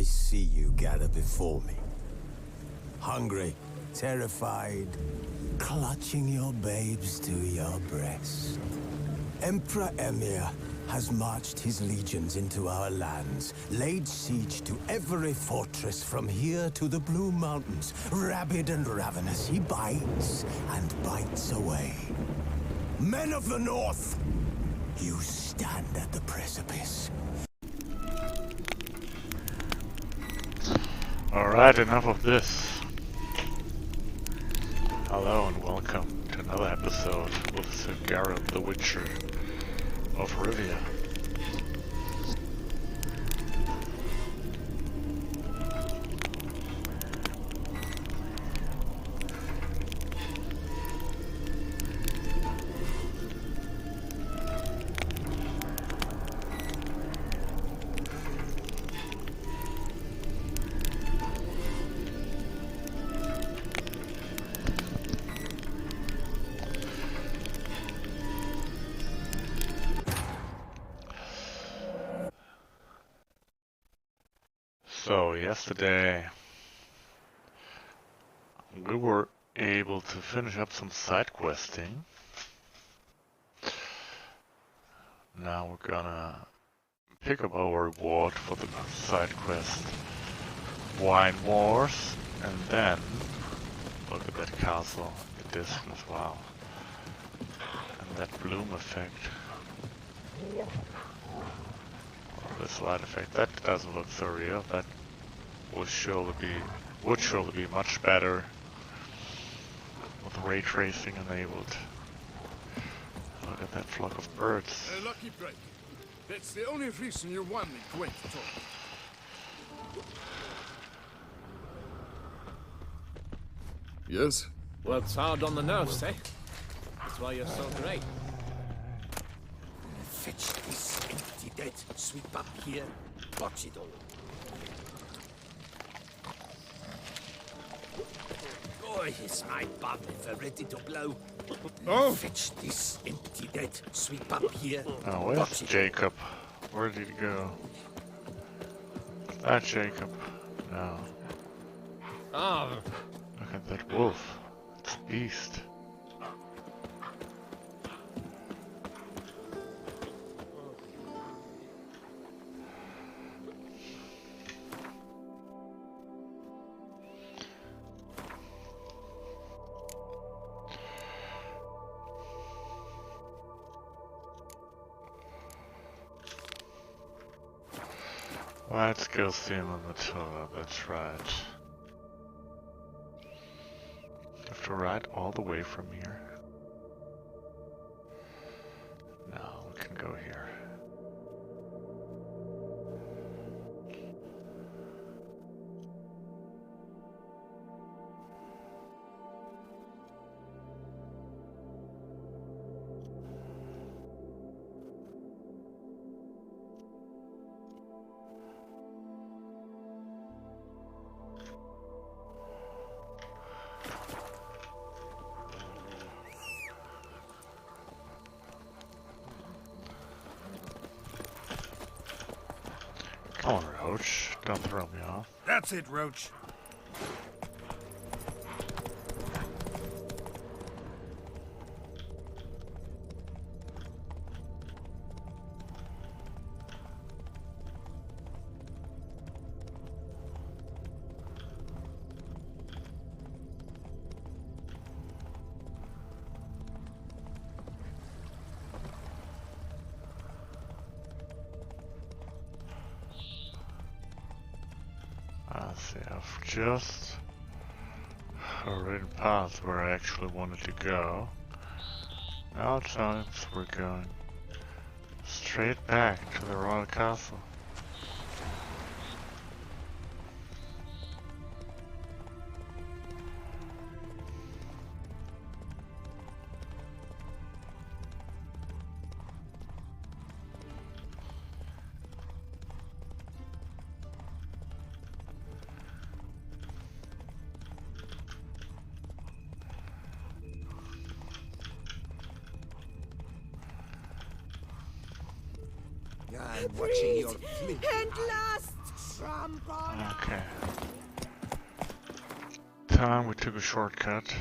I see you gather before me. Hungry, terrified, clutching your babes to your breast. Emperor Emir has marched his legions into our lands, laid siege to every fortress from here to the Blue Mountains. Rabid and ravenous, he bites and bites away. Men of the North, you stand at the precipice. Alright, enough of this. Hello and welcome to another episode with Sir Geralt the Witcher of Rivia. So yesterday we were able to finish up some side questing. Now we're gonna pick up our reward for the side quest Wine Wars, and then look at that castle in the distance, wow. And that bloom effect. This light effect, that doesn't look so real. That would surely be much better with ray tracing enabled. Look at that flock of birds. A lucky break. That's the only reason you want me to talk. Yes? Work's hard on the nerves, eh? That's why you're so great. Fetch this empty dead, sweep up here, watch it all. Boy, is my bum ever ready to blow. Oh! Fetch this empty dead, sweep up here. Oh, where's Jacob? Where did he go? That Jacob. No. Oh, Look at that wolf. It's a beast. Let's go see him on the tour, that's right. Have to ride all the way from here. No, we can go here. Come on, Roach. Don't throw me off. That's it, Roach. See, I've just already passed where I actually wanted to go. Now it sounds we're going straight back to the royal castle. I'm watching your fleet. And last, Okay. Time we took a shortcut.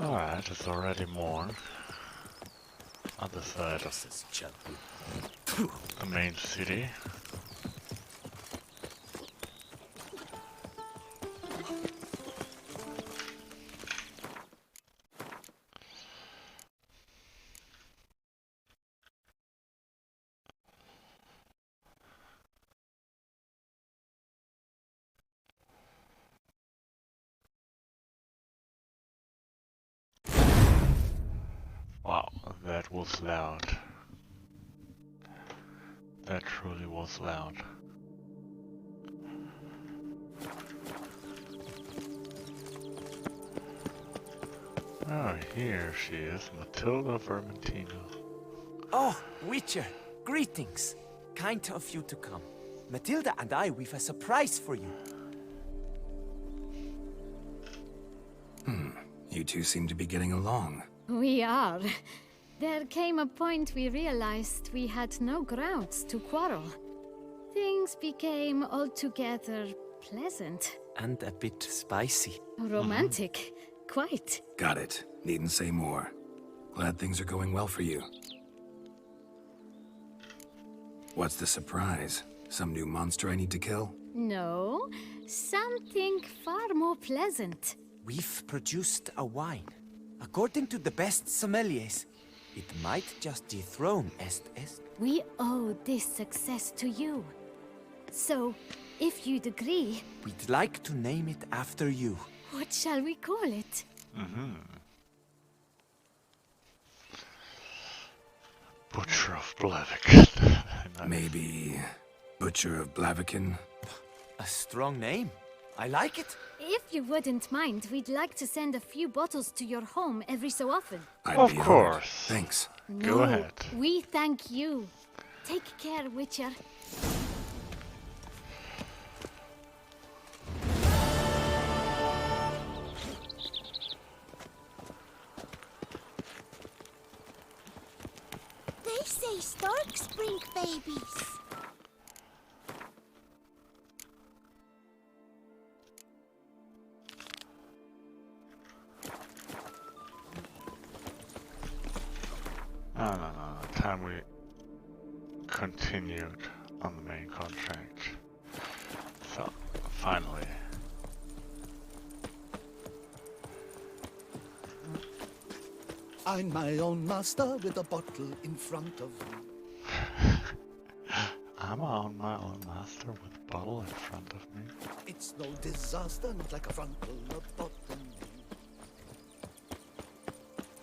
Alright, it's already morn. Other side of the main city. Wow, that was loud. That truly was loud. Oh, here she is, Matilda Vermentino. Oh, Witcher, greetings. Kind of you to come. Matilda and I, we've a surprise for you. You two seem to be getting along. We are. There came a point we realized we had no grounds to quarrel. Things became altogether pleasant. And a bit spicy. Romantic. Quite. Got it. Needn't say more. Glad things are going well for you. What's the surprise? Some new monster I need to kill? No, something far more pleasant. We've produced a wine. According to the best sommeliers, it might just dethrone Est. We owe this success to you. So, if you'd agree, We'd like to name it after you. what shall we call it? Butcher of Blaviken. Maybe... Butcher of Blaviken? A strong name. I like it. If you wouldn't mind, we'd like to send a few bottles to your home every so often. I'd Of be honored. course. Thanks. Go No, ahead. We thank you. Take care, Witcher. They say storks bring babies. No. Time we continued on the main contract. So, finally. I'm my own master with a bottle in front of me. I'm on my own master with a bottle in front of me. It's no disaster, not like a frontal lobotomy.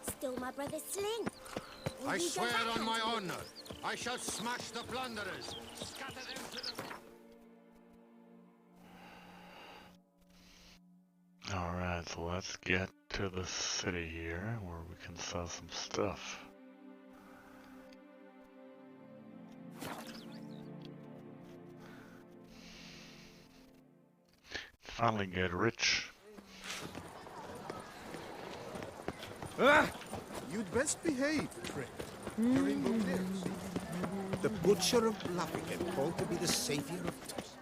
Still my brother's sling. Will I you go swear back on my onto it? honor, I shall smash the plunderers. Scatter them to the... Alright, so let's get to the city here where we can sell some stuff. Finally get rich. You'd best behave, Craig. You're in good lives. The Butcher of Blaviken, called to be the savior of Toussaint.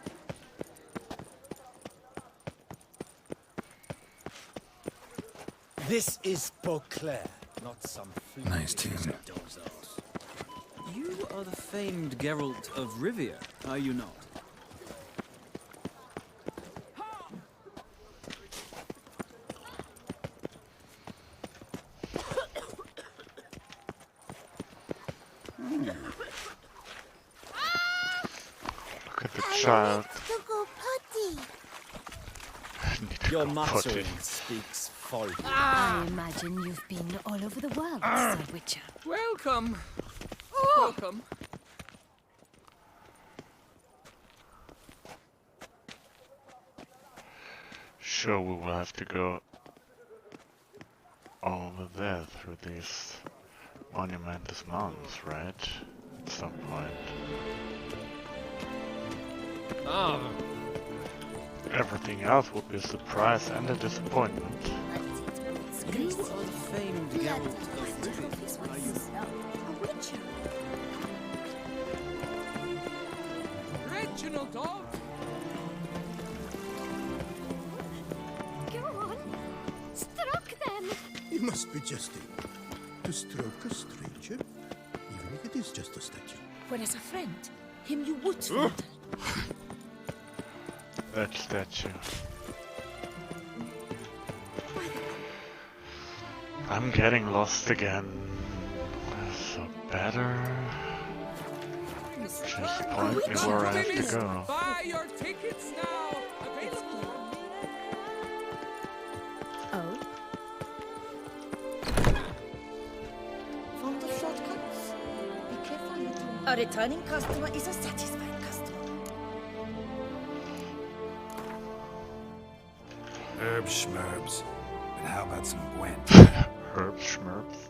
This is Beauclair, not some Nice tune. dozos. You are the famed Geralt of Rivia, are you not? Look at the child. To go potty. Need to Your go muttering potty. speaks volumes. I imagine you've been all over the world, Sir Witcher. Welcome. Welcome. Sure, we will have to go over there through these monumentous mountains, right? Let's some point. Ah, Everything else would be a surprise and a disappointment. You are the famed Geralt of Rivia, are you? A witcher. Reginald dog! Go on. Struck them. It must be jesting. To stroke a stranger, even if it is just a statue. Whereas a friend, him you would fondle. That statue. I'm getting lost again. So better. Just point me where I have to go. Buy your tickets now! Available! Oh? Fond of shortcuts? Be careful, you two. A returning customer is a satisfied customer. Herb schmerbs. But how about some Gwent? Herb schmerbs.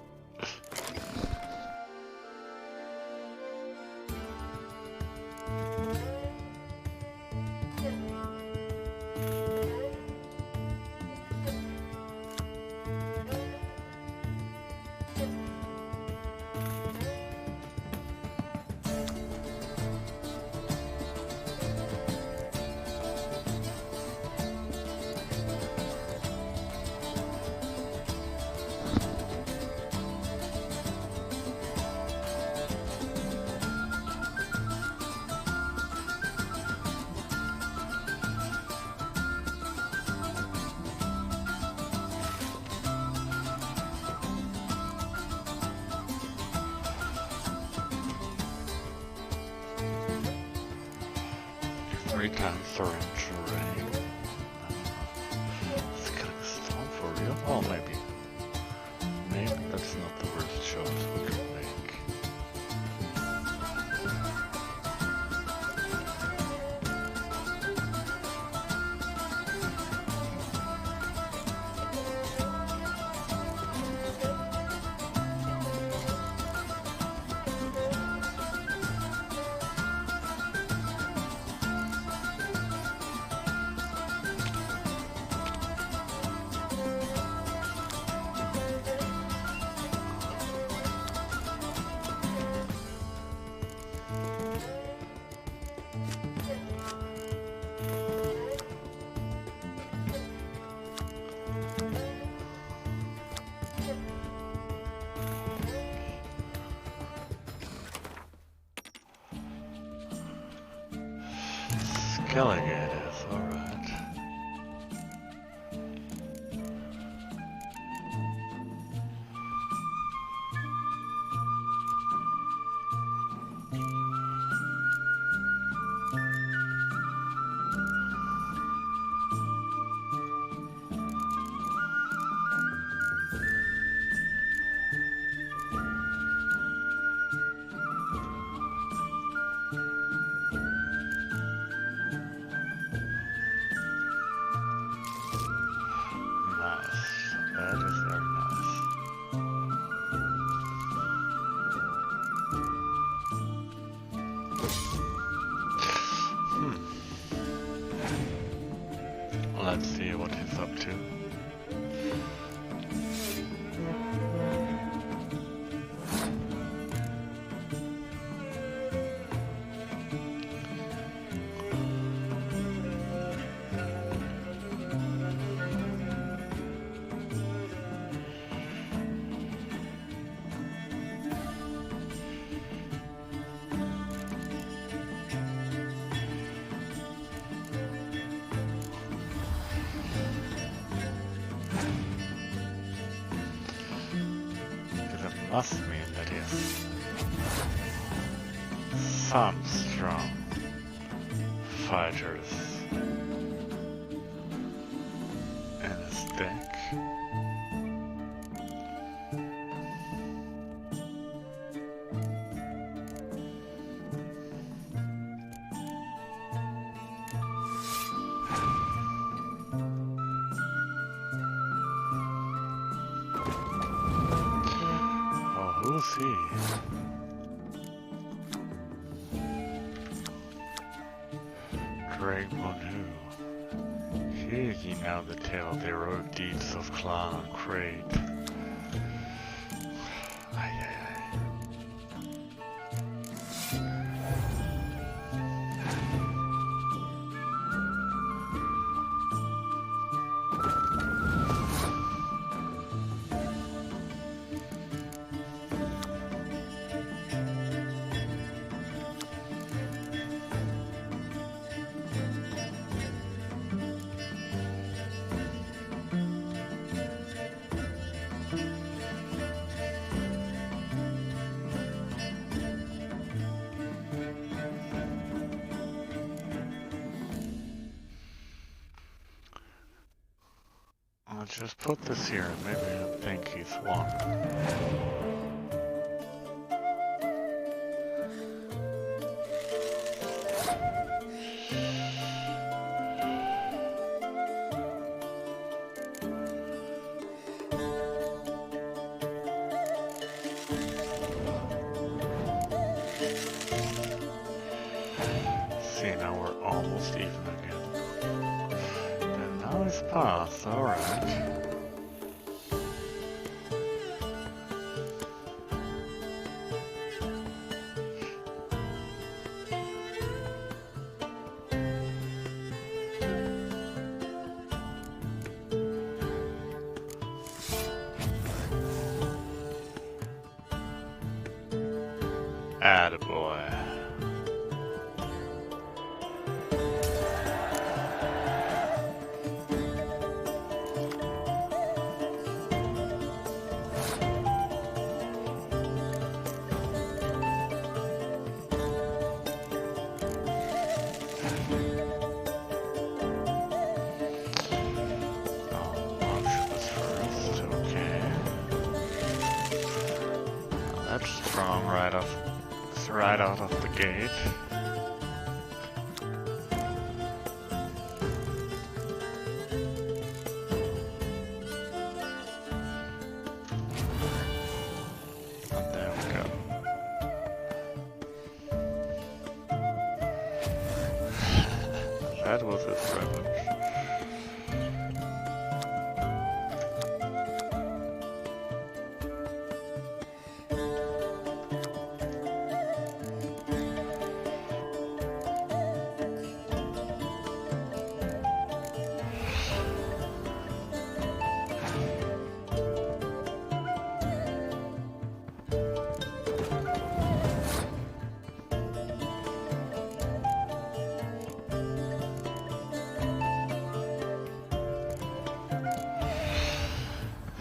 Three times syringe already. Is killing stone for real? Oh, maybe. Maybe that's not the worst choice we could make. Killing it is alright. That is very nice. Let's see what he's up to. Must mean that he has some strong fighters in his deck. Who's he? Drake Monu. Hear ye now the tale of the heroic deeds of Clan Crate. I'll just put this here, maybe he'll think he's won. See, now we're almost even again. And now he's passed, alright. Attaboy. Right out of the gate. And there we go. That was his revenge.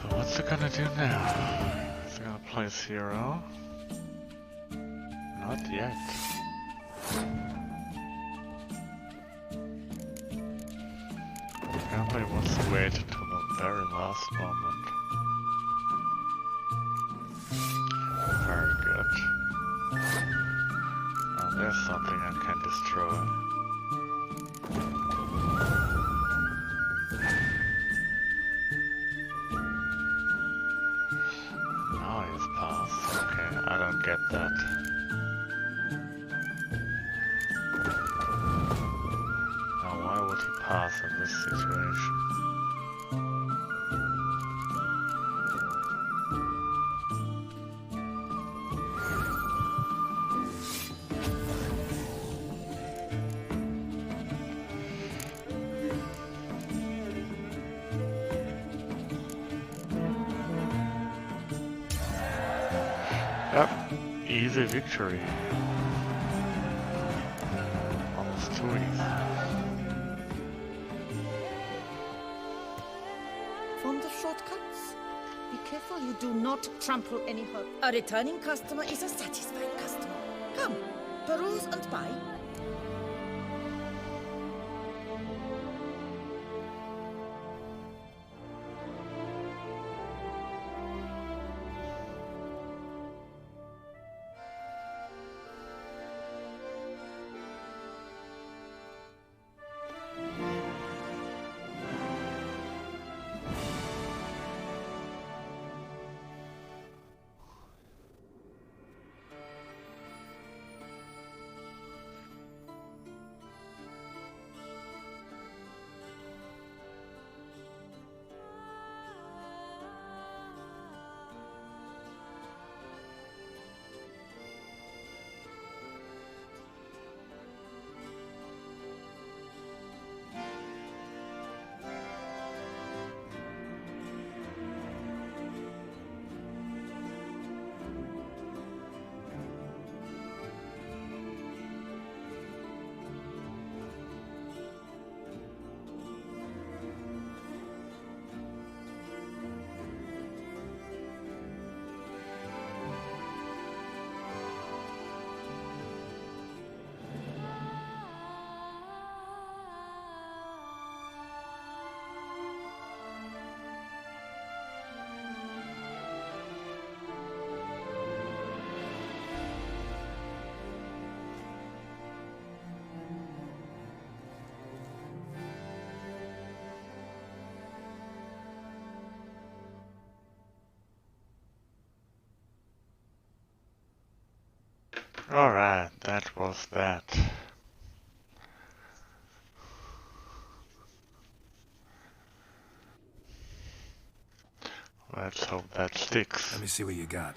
What's it gonna do now? Is it gonna place hero? Not yet. Apparently wants to wait until the very last moment. Very good. Now there's something I can destroy. I don't get that. Now why would he pass in this situation? Yep, easy victory. Almost too easy. Fond of shortcuts? Be careful you do not trample any hope. A returning customer is a satisfied customer. Come, peruse and buy. Alright, that was that. Let's hope that sticks. Let me see what you got.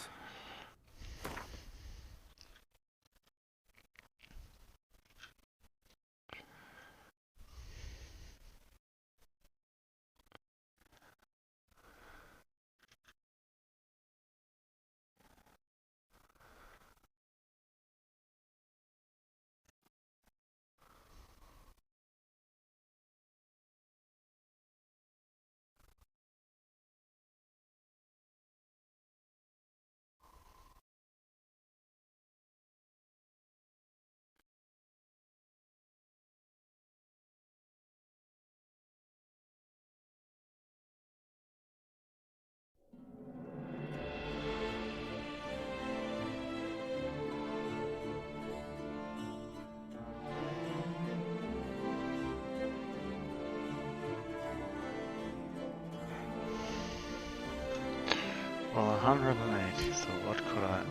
Well, 180, so what could I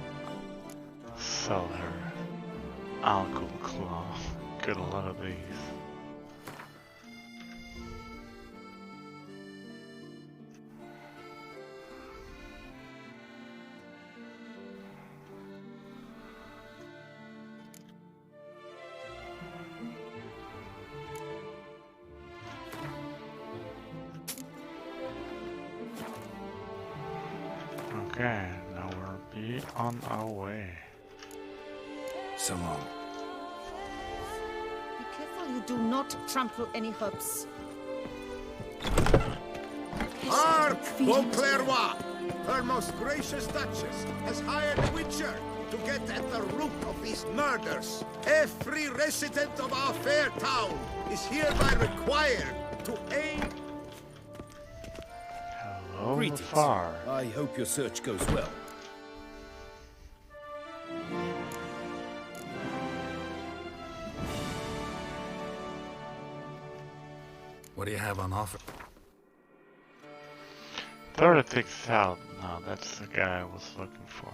sell her? Alcohol claw. Get a lot of these. Okay, now we'll be on our way. So long. Be careful you do not trample any herbs. Hark, Beauclerc! Her most gracious Duchess has hired a witcher to get at the root of these murders. Every resident of our fair town is hereby required to aid. Hello, Greetings. far. I hope your search goes well. What do you have on offer? 36,000. No, that's the guy I was looking for.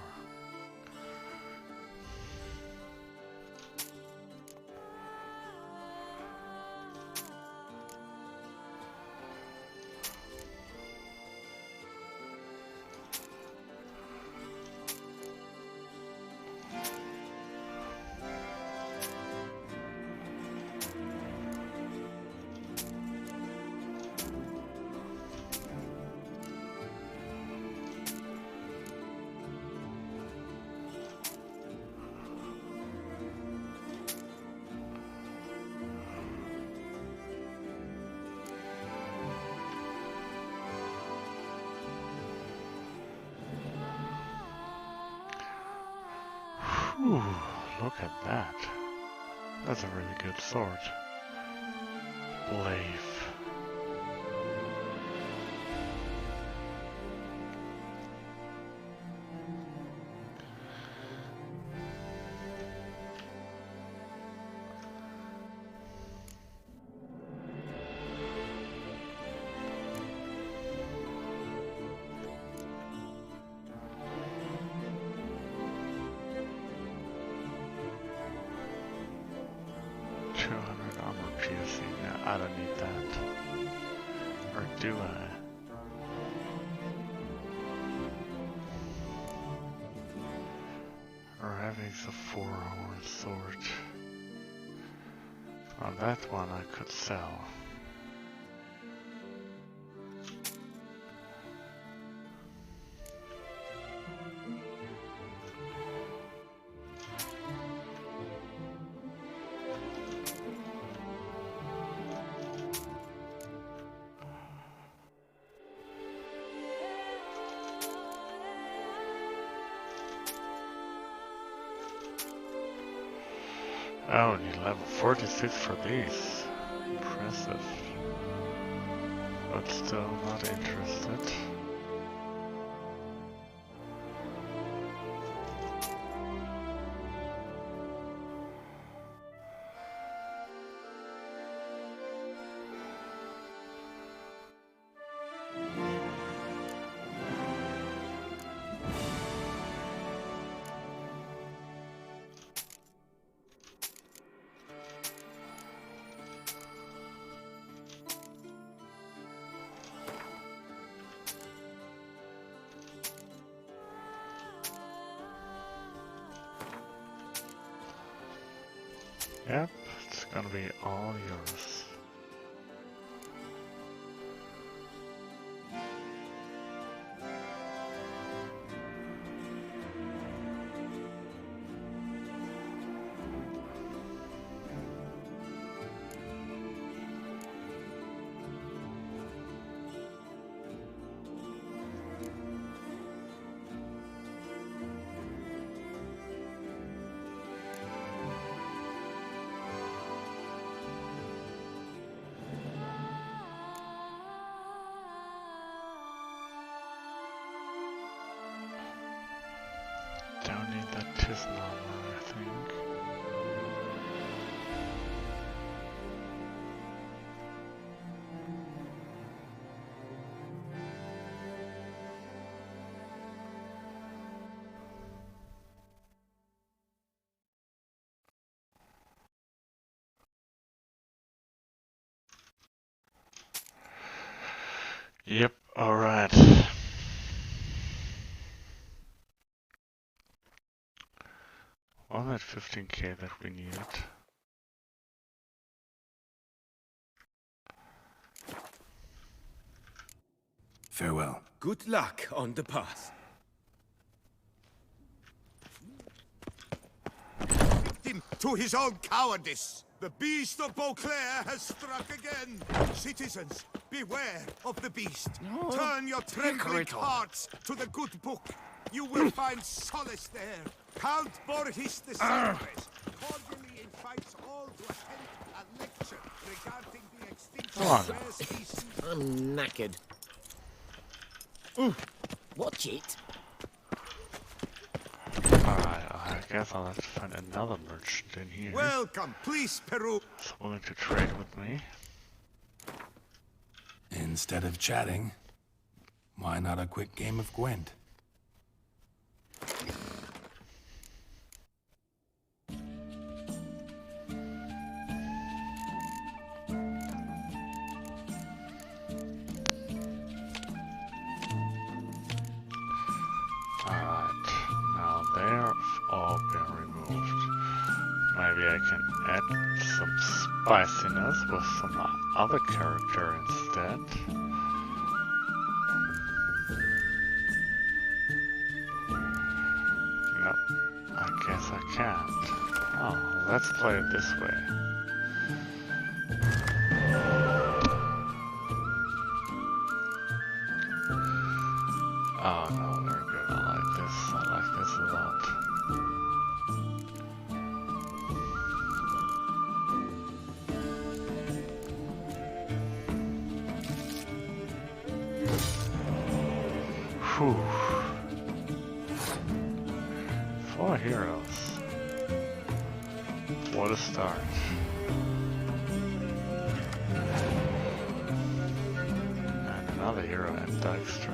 Whew, look at that. That's a really good sword. Blaive. I don't need that. Or do I? Ravix a 4-horn sword. On that one I could sell. Oh, need level 46 for these. Impressive. But still not interested. Yep, it's gonna be all yours. Don't need that Toussaint armor, I think. Yep, alright. On that 15k that we need. Farewell. Good luck on the path. Victim to his own cowardice. The beast of Beauclair has struck again. Citizens, beware of the beast. Turn your trembling hearts to the good book. You will find solace there. Count Borges the Sacred cordially invites all to attend a lecture regarding the extinction of rare species. I'm knackered. Watch it. Alright, I guess I'll have to find another merchant in here. Welcome, please, Peru. He's willing to trade with me. Instead of chatting, why not a quick game of Gwent? Alright, now they're all been removed. Maybe I can add some spiciness with some other character instead. Nope, I guess I can't. Oh, let's play it this way. Oh no, very good. I like this. I like this a lot. Whew. 4 heroes. What a start. And another hero at Dijkstra.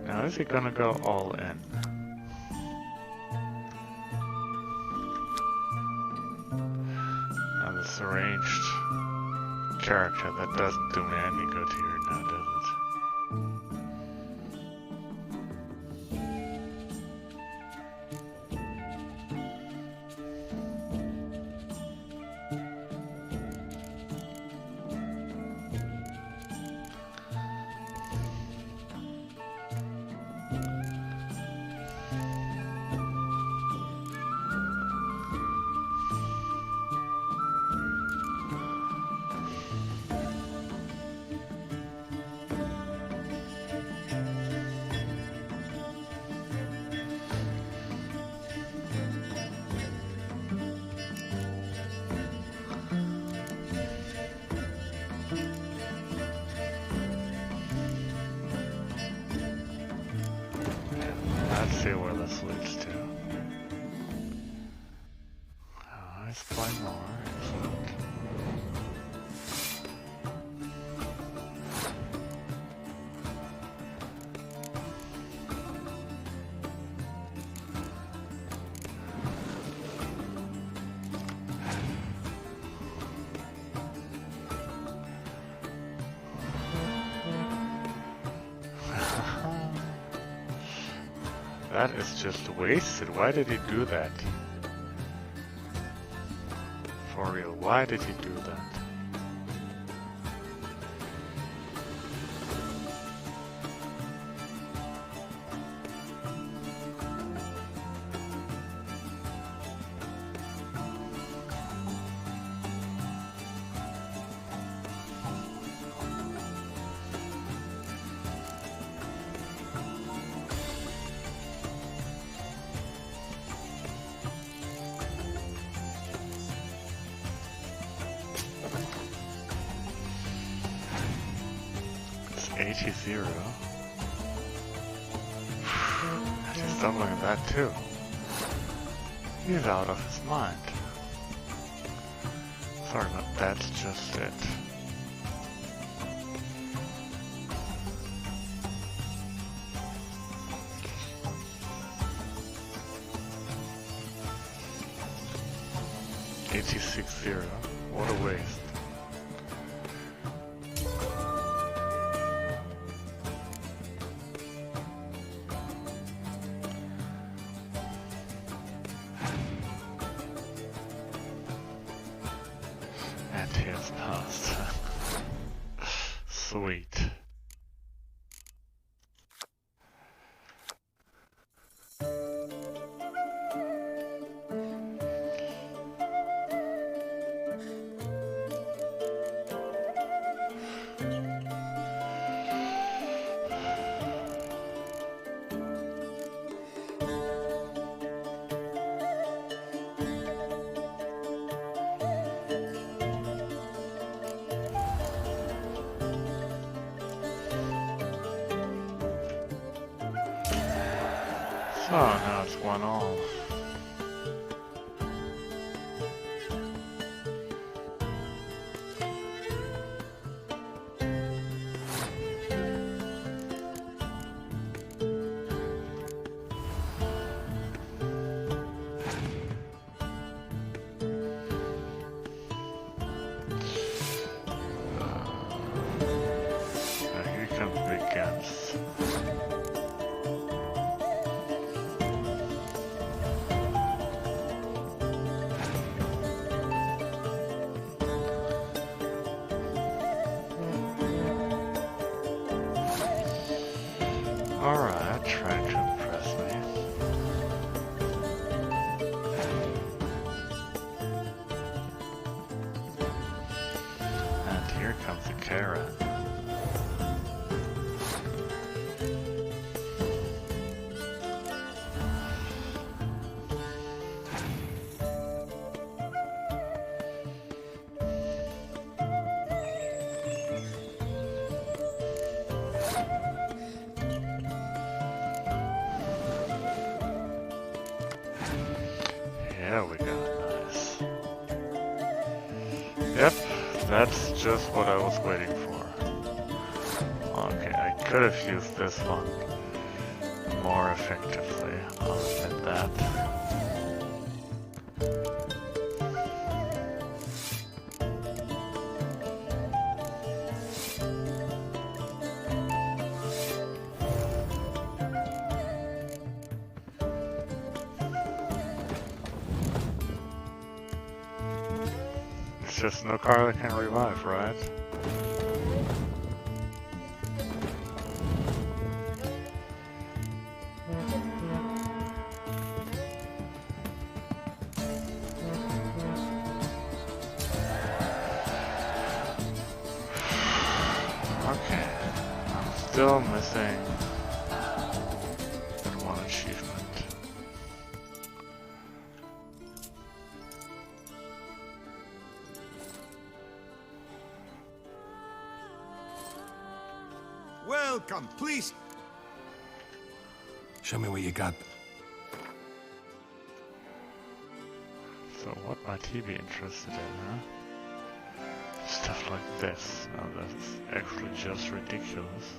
Now is he gonna go all in? Now this arranged character that doesn't do me any good here now, does it? sweets too. Let's buy more. Excellent. That is just wasted. Why did he do that? For real, why did he do that? It's 80-0. He's stumbling at that too. He's out of his mind. Sorry, but that's just it. $86-0. What a waste. And he has passed. Sweet. So now it's 1-all. Here comes big gaps. Alright, trying to impress me. And here comes the Karen. There we go, nice. Yep, that's just what I was waiting for. Okay, I could have used this one more effectively, I'll admit that. It's just no car that can revive, right? Okay, I'm still missing that one achievement. Welcome, please. Show me what you got. So what might he be interested in, huh? Stuff like this. Now that's actually just ridiculous.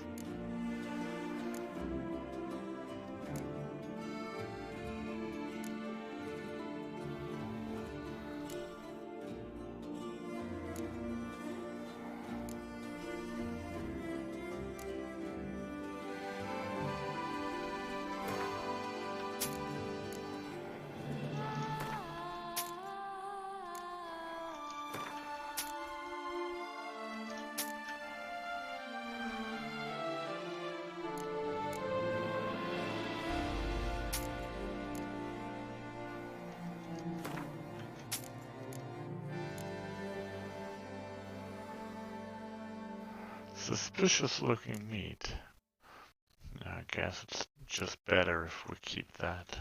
Suspicious looking meat. I guess it's just better if we keep that.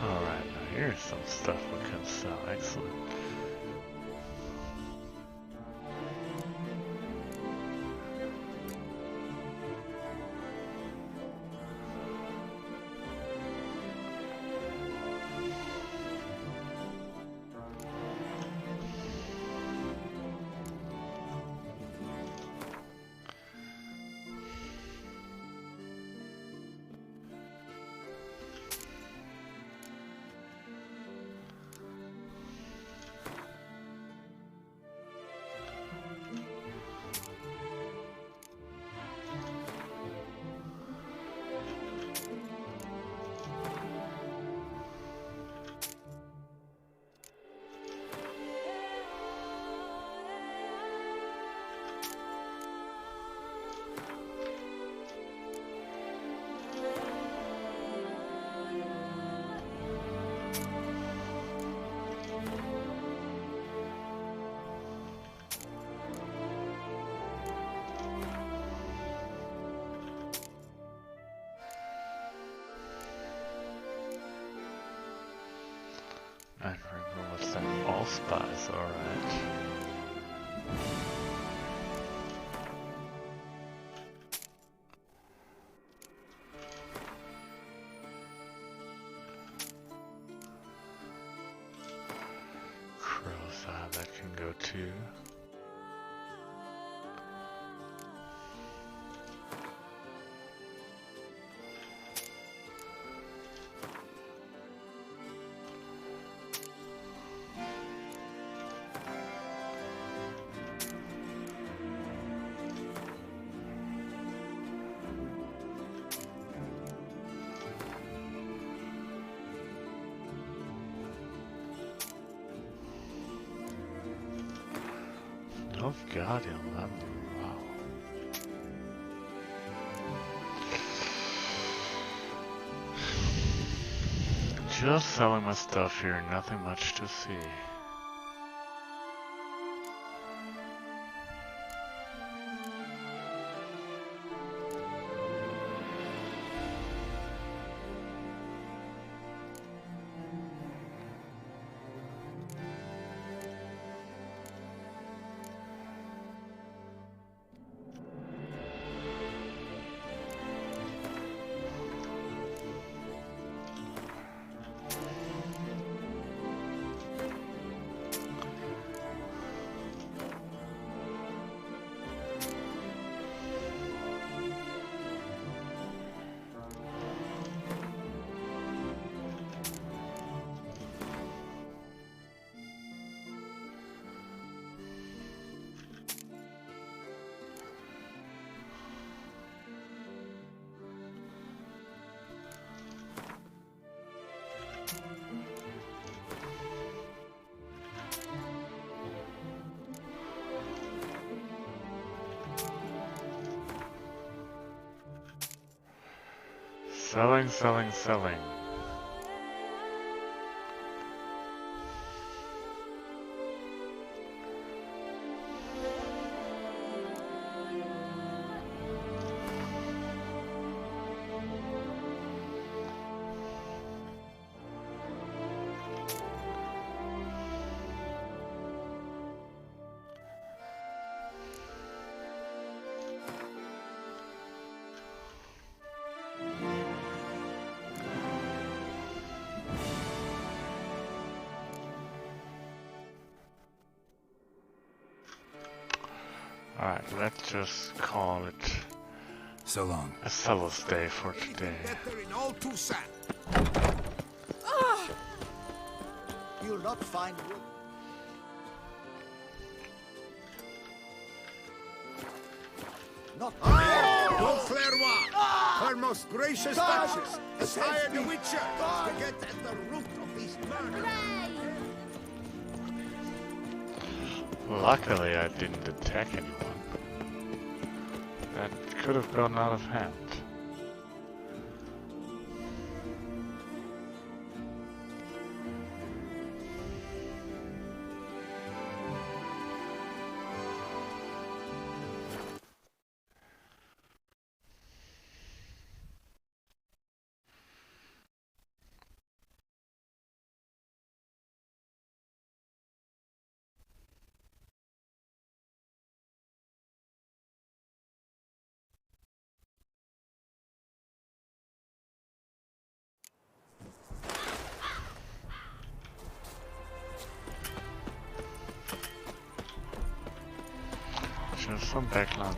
Alright, now here's some stuff we can sell. Excellent. And remove some allspice, alright. Crow's eye, that can go too. Guardian level, wow. Just selling my stuff here, nothing much to see. Selling, selling, selling. Alright, let's just call it so long. A seller's day for today. Better in all Toussaint. You'll not find wood. Not Don Clairvoix, her most gracious duchess, has hired the Witcher to get at the root of these murders. Luckily, I didn't attack anyone. That could have gone out of hand. Just some background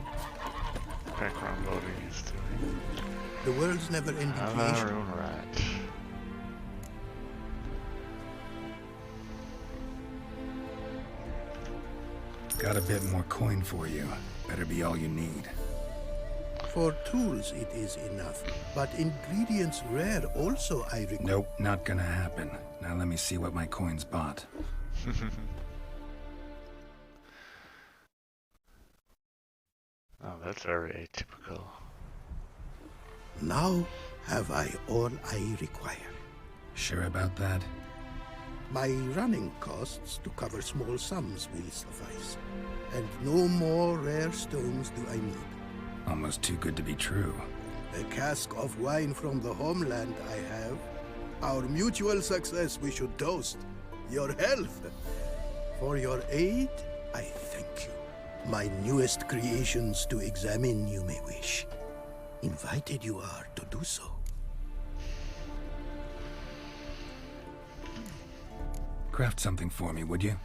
loading is doing. The world's never-ending creation. Right. Got a bit more coin for you. Better be all you need. For tools it is enough, but ingredients rare also I require. Nope, not gonna happen. Now let me see what my coins bought. Oh, that's very atypical. Now have I all I require. Sure about that? My running costs to cover small sums will suffice. And no more rare stones do I need. Almost too good to be true. A cask of wine from the homeland I have. Our mutual success we should toast. Your health. For your aid, I thank you. My newest creations to examine you may wish. Invited you are to do so. Craft something for me, would you?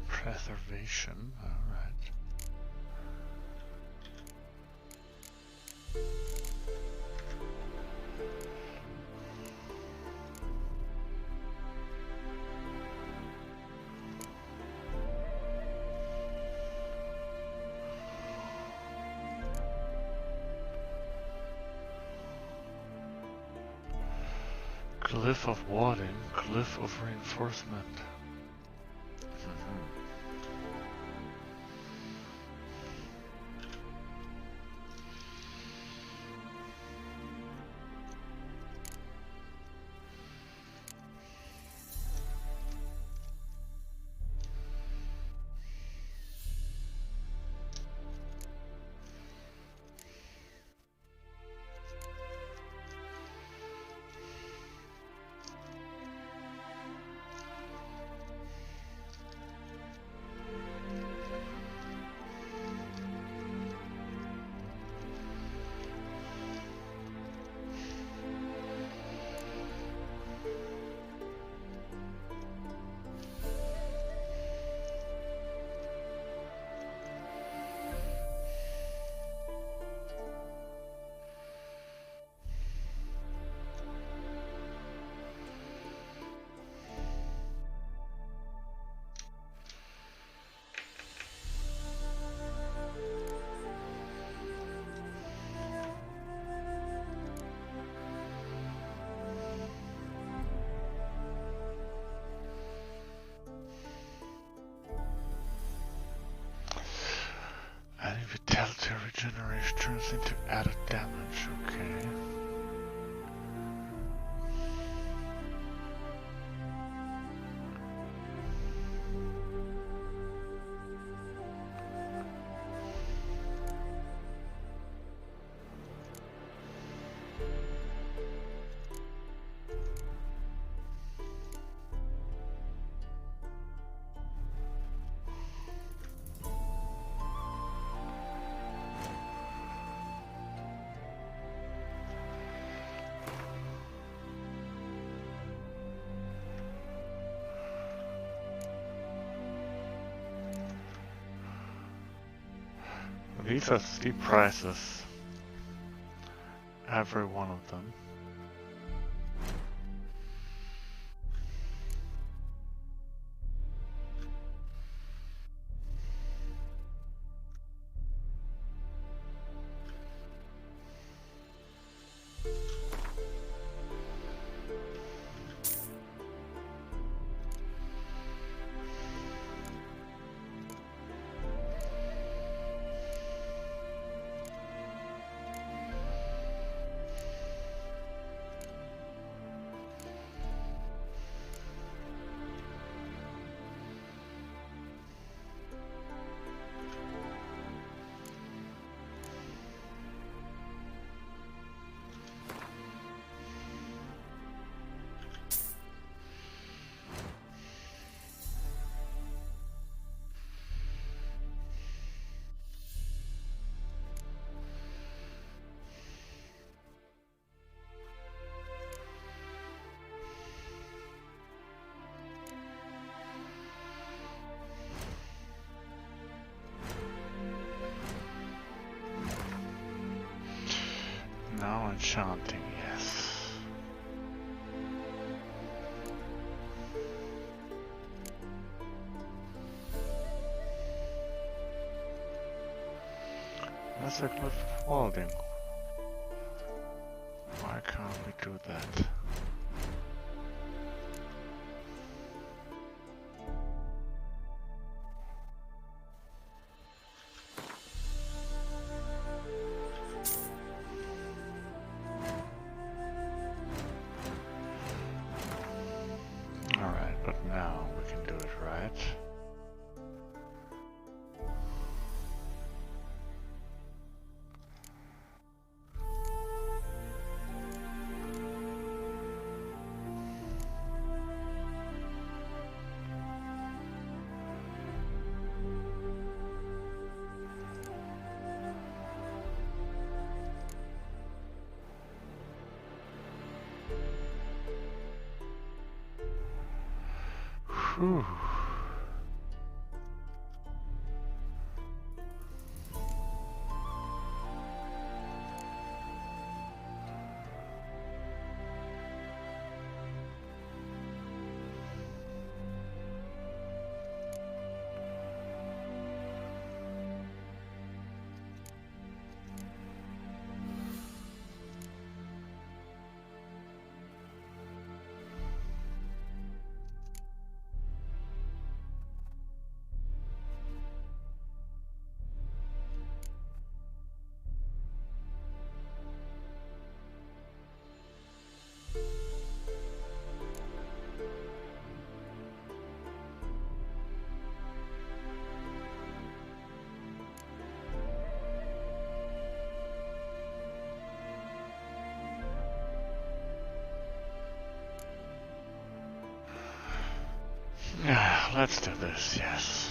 Preservation, alright. Glyph of warding, glyph of reinforcement. Vitality regeneration turns into added damage, okay. These are steep prices. Every one of them. Now enchanting, yes. That's a good folding. Why can't we do that? Alright, but now we can do it right. Whew. Yeah, let's do this, yes.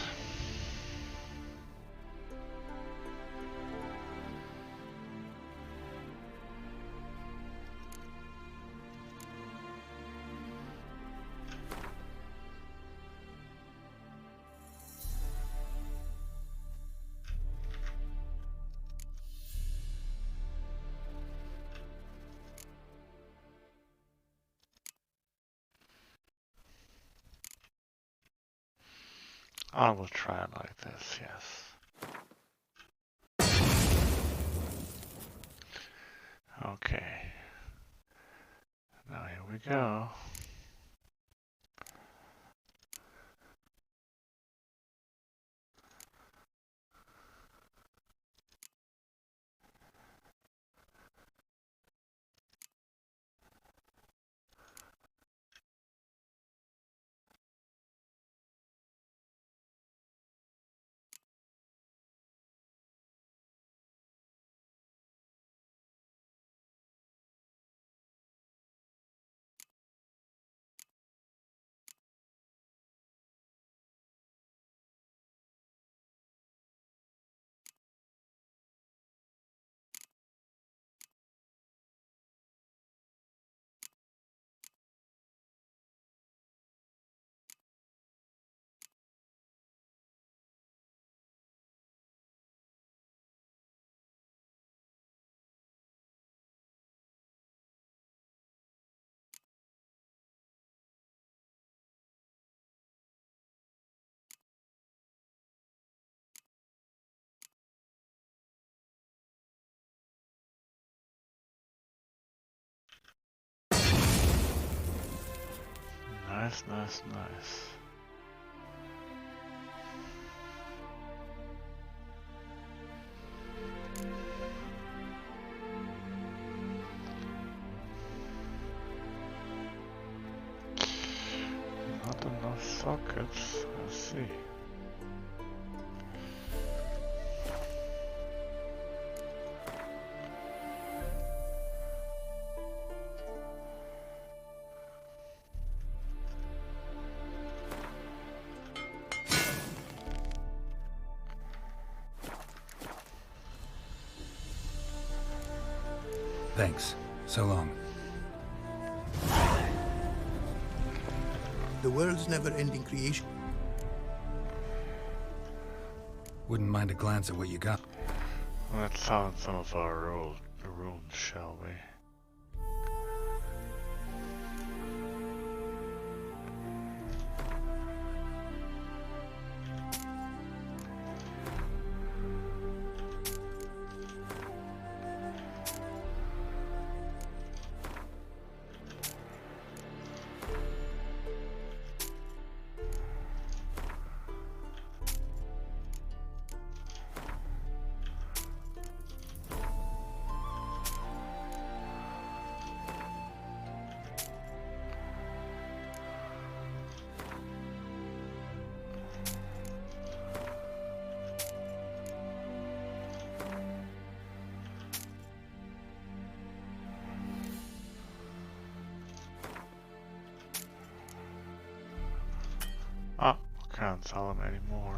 I will try it like this, yes. Okay. Now here we go. Nice, nice, nice. Not enough sockets, I see. Thanks. So long. The world's never-ending creation. Wouldn't mind a glance at what you got. Let's sound some of our old runes, shall we? Ah, can't sell them anymore.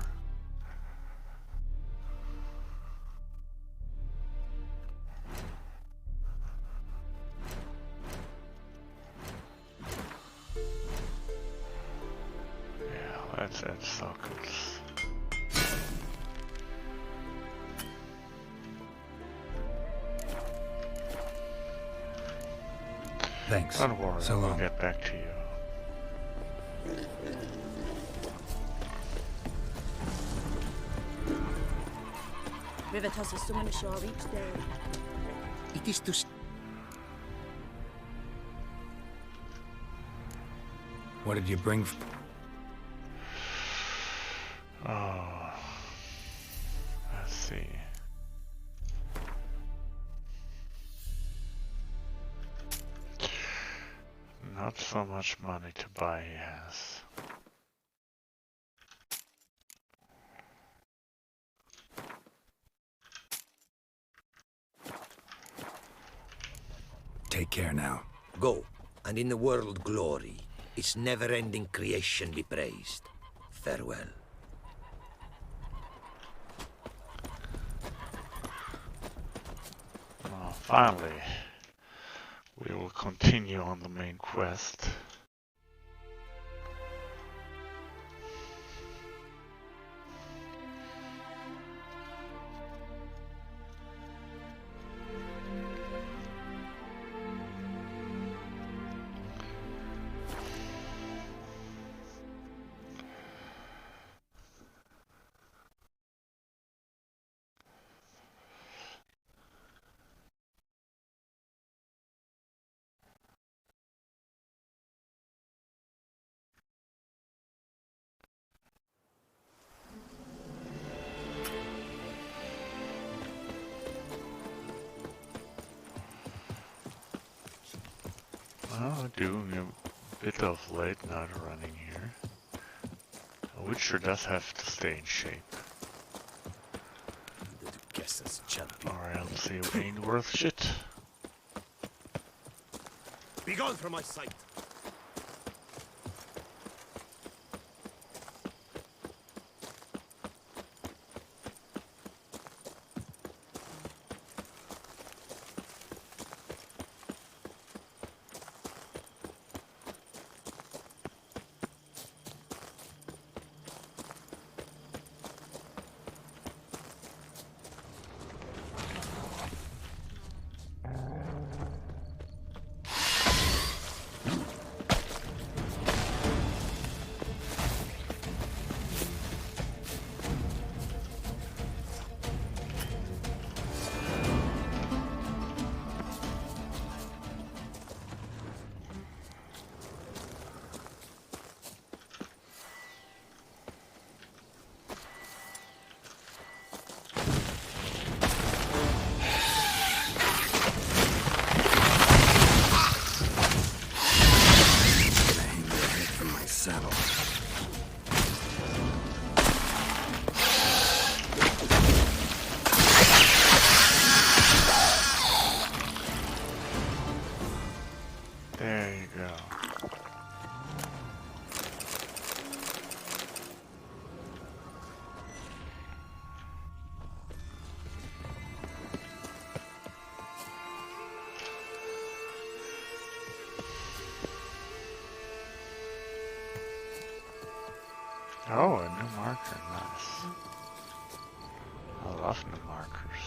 Yeah, let's add sockets. Thanks. Don't worry, So we'll long. get back to you. Rivet has a summon ashore each day. It is to... What did you bring? Oh, let's see. Not so much money to buy, yes. Take care now. Go, and in the world glory, its never-ending creation be praised. Farewell. Finally, we will continue on the main quest. Well, doing a bit of late night running here. A Witcher does have to stay in shape. Or else he ain't worth shit. Be gone from my sight. Oh, a new marker, nice. I love new markers.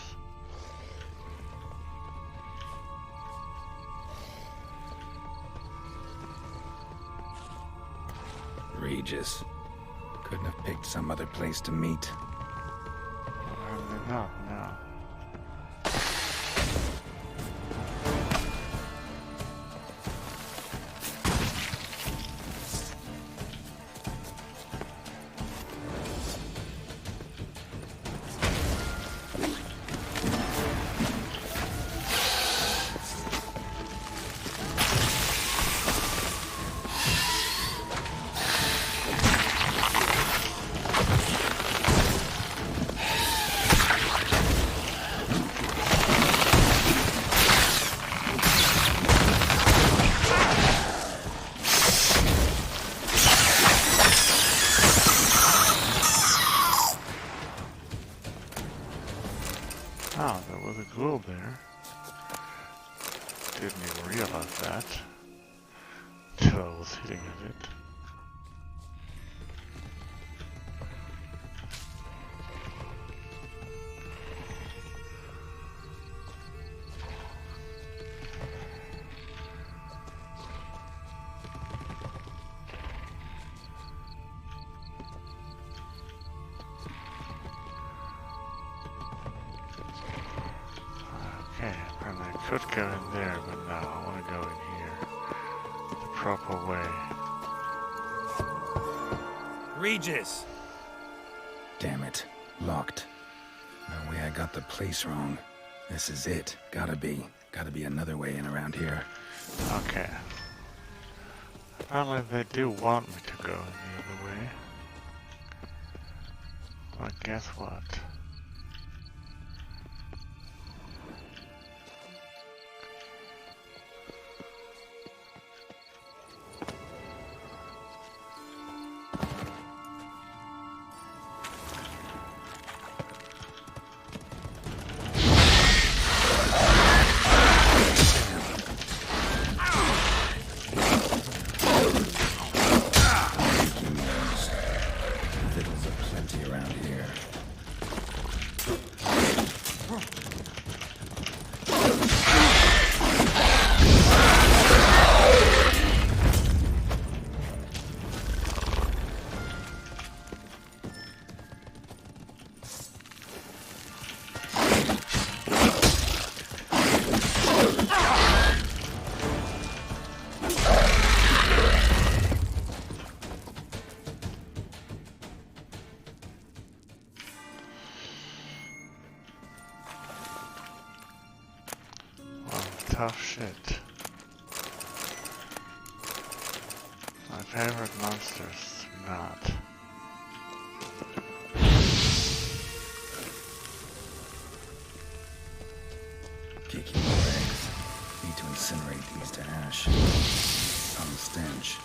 Regis. Couldn't have picked some other place to meet. No, no. Ah, there was a ghoul there. Didn't even realize that till I was hitting at it. Okay, and I could go in there, but no, I want to go in here the proper way. Regis! Damn it. Locked. No way I got the place wrong. This is it. Gotta be another way in around here. Okay. Apparently they do want me to go in the other way. But guess what? Tough shit. My favorite monsters, not. Kicking more eggs. Need to incinerate these to ash. Some stench.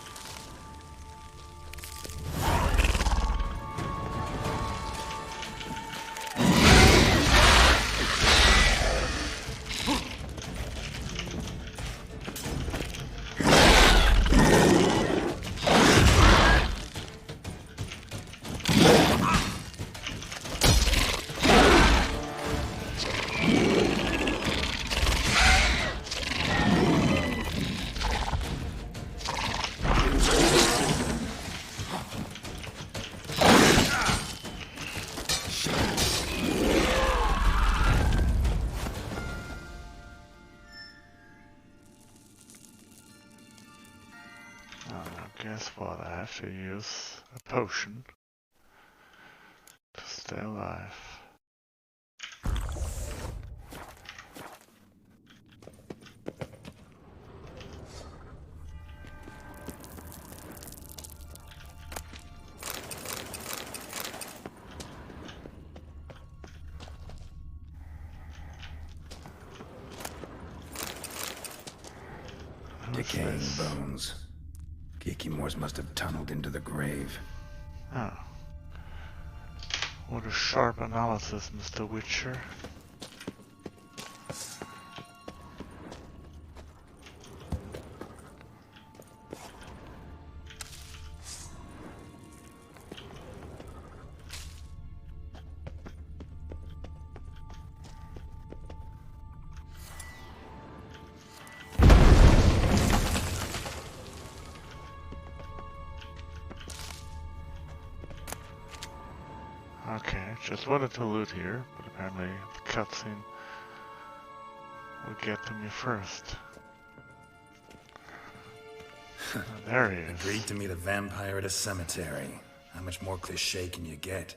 Guess what? I have to use a potion to stay alive. Decaying bones. Geekymores must have tunneled into the grave. Oh. What a sharp analysis, Mr. Witcher. Okay, just wanted to loot here, but apparently the cutscene will get to me first. There he is. Agreed to meet a vampire at a cemetery. How much more cliché can you get?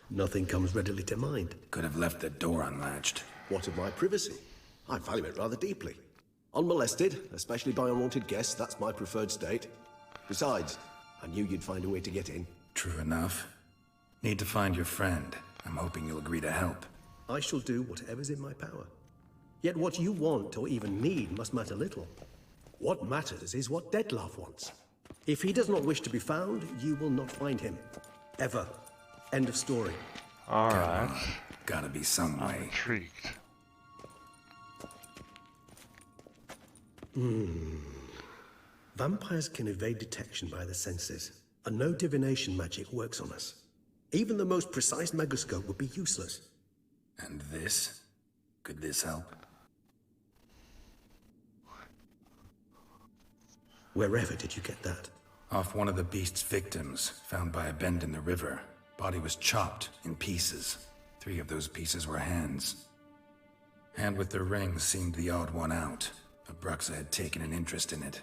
Nothing comes readily to mind. Could have left the door unlatched. What of my privacy? I value it rather deeply. Unmolested, especially by unwanted guests, that's my preferred state. Besides, I knew you'd find a way to get in. True enough. Need to find your friend. I'm hoping you'll agree to help. I shall do whatever's in my power. Yet what you want or even need must matter little. What matters is what Dettlaff wants. If he does not wish to be found, you will not find him. Ever. End of story. Alright. Gotta be some way. I'm intrigued. Vampires can evade detection by the senses, and no divination magic works on us. Even the most precise megascope would be useless. And this? Could this help? Wherever did you get that? Off one of the beast's victims, found by a bend in the river. Body was chopped in pieces. 3 of those pieces were hands. Hand with the ring seemed the odd one out. Abruxa had taken an interest in it.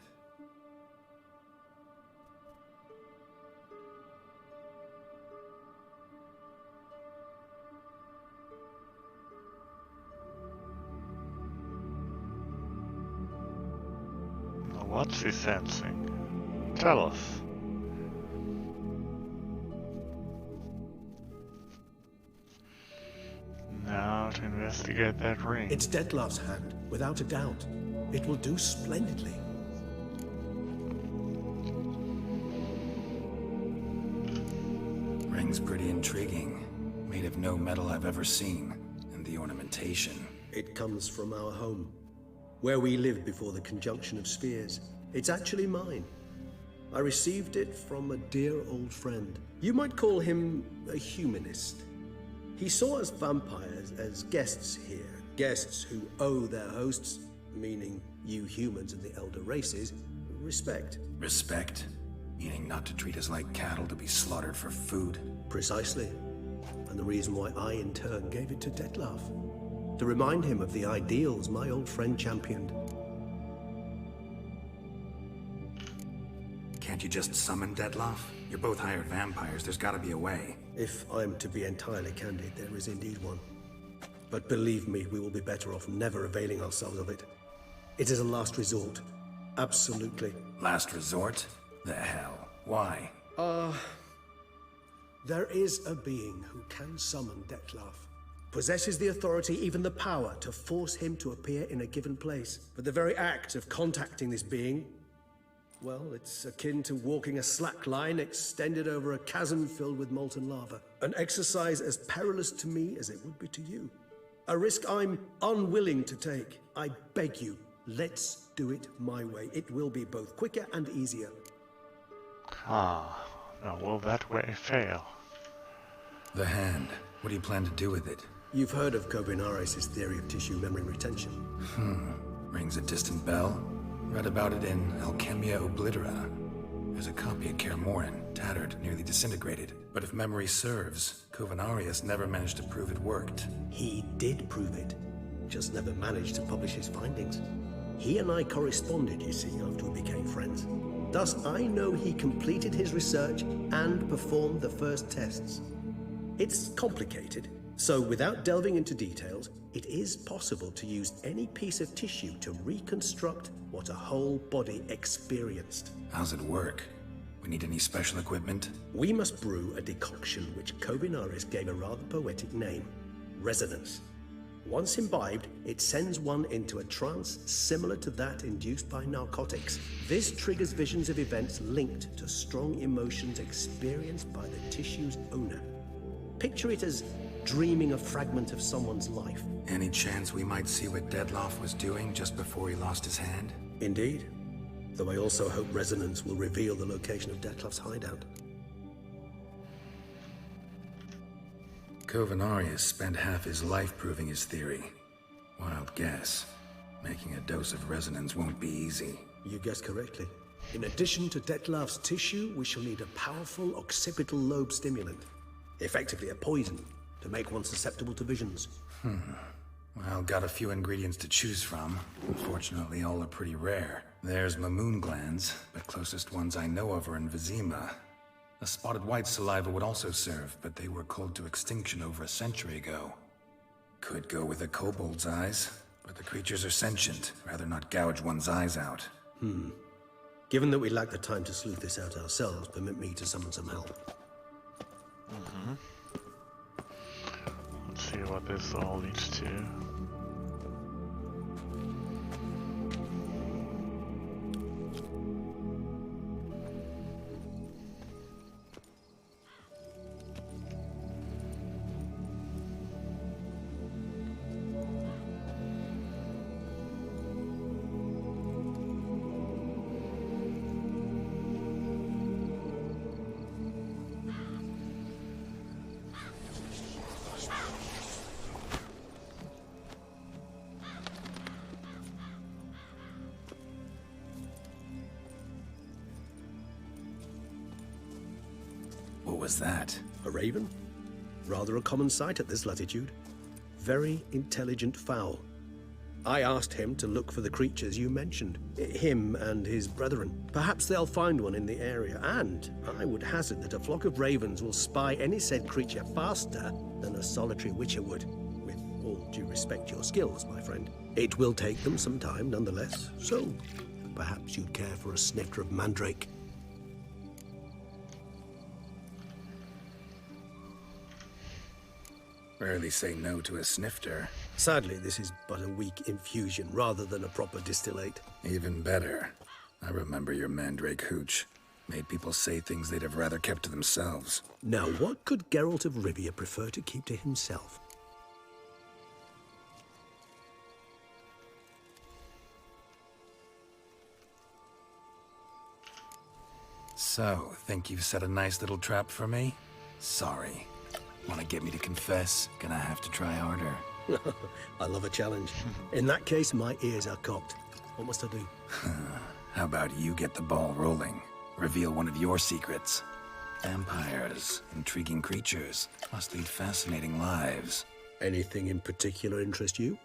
Now what's he sensing? Tell us. Now to investigate that ring. It's Dettlaff's hand, without a doubt. It will do splendidly. Ring's pretty intriguing. Made of no metal I've ever seen. And the ornamentation. It comes from our home, where we lived before the conjunction of spheres. It's actually mine. I received it from a dear old friend. You might call him a humanist. He saw us vampires as guests here, guests who owe their hosts, meaning you humans and the elder races, respect. Respect? Meaning not to treat us like cattle to be slaughtered for food? Precisely. And the reason why I, in turn, gave it to Dettlaff. To remind him of the ideals my old friend championed. Can't you just summon Dettlaff? You're both hired vampires, there's gotta be a way. If I'm to be entirely candid, there is indeed one. But believe me, we will be better off never availing ourselves of it. It is a last resort. Absolutely. Last resort? The hell? Why? There is a being who can summon Dettlaff. Possesses the authority, even the power, to force him to appear in a given place. But the very act of contacting this being, well, it's akin to walking a slack line extended over a chasm filled with molten lava. An exercise as perilous to me as it would be to you. A risk I'm unwilling to take. I beg you, let's do it my way. It will be both quicker and easier. Now will that way fail? The hand. What do you plan to do with it? You've heard of Kovinares' theory of tissue memory retention. Rings a distant bell. Read about it in Alchemia Oblitera. There's a copy at Kaer Morhen, tattered, nearly disintegrated. But if memory serves, Kovinares never managed to prove it worked. He did prove it, just never managed to publish his findings. He and I corresponded, you see, after we became friends. Thus, I know he completed his research and performed the first tests. It's complicated, so without delving into details, it is possible to use any piece of tissue to reconstruct what a whole body experienced. How's it work? We need any special equipment? We must brew a decoction which Kovinares gave a rather poetic name, resonance. Once imbibed, it sends one into a trance similar to that induced by narcotics. This triggers visions of events linked to strong emotions experienced by the tissue's owner. Picture it as dreaming a fragment of someone's life. Any chance we might see what Dettlaff was doing just before he lost his hand? Indeed. Though I also hope resonance will reveal the location of Dettlaff's hideout. Kovinares spent half his life proving his theory. Wild guess. Making a dose of resonance won't be easy. You guessed correctly. In addition to Detlef's tissue, we shall need a powerful occipital lobe stimulant. Effectively a poison, to make one susceptible to visions. Well, got a few ingredients to choose from. Unfortunately, all are pretty rare. There's Mamoon glands, but closest ones I know of are in Vizima. A spotted white saliva would also serve, but they were cold to extinction over a century ago. Could go with a kobold's eyes, but the creatures are sentient. Rather not gouge one's eyes out. Given that we lack the time to sleuth this out ourselves, permit me to summon some help. Let's see what this all leads to. What was that? A raven? Rather a common sight at this latitude. Very intelligent fowl. I asked him to look for the creatures you mentioned. Him and his brethren. Perhaps they'll find one in the area, and I would hazard that a flock of ravens will spy any said creature faster than a solitary witcher would. With all due respect to your skills, my friend. It will take them some time, nonetheless, so perhaps you'd care for a snifter of mandrake. Rarely say no to a snifter. Sadly, this is but a weak infusion rather than a proper distillate. Even better. I remember your mandrake hooch. Made people say things they'd have rather kept to themselves. Now, what could Geralt of Rivia prefer to keep to himself? So, think you've set a nice little trap for me? Sorry. Want to get me to confess? Gonna have to try harder. I love a challenge. In that case, my ears are cocked. What must I do? How about you get the ball rolling? Reveal one of your secrets. Vampires, intriguing creatures, must lead fascinating lives. Anything in particular interest you?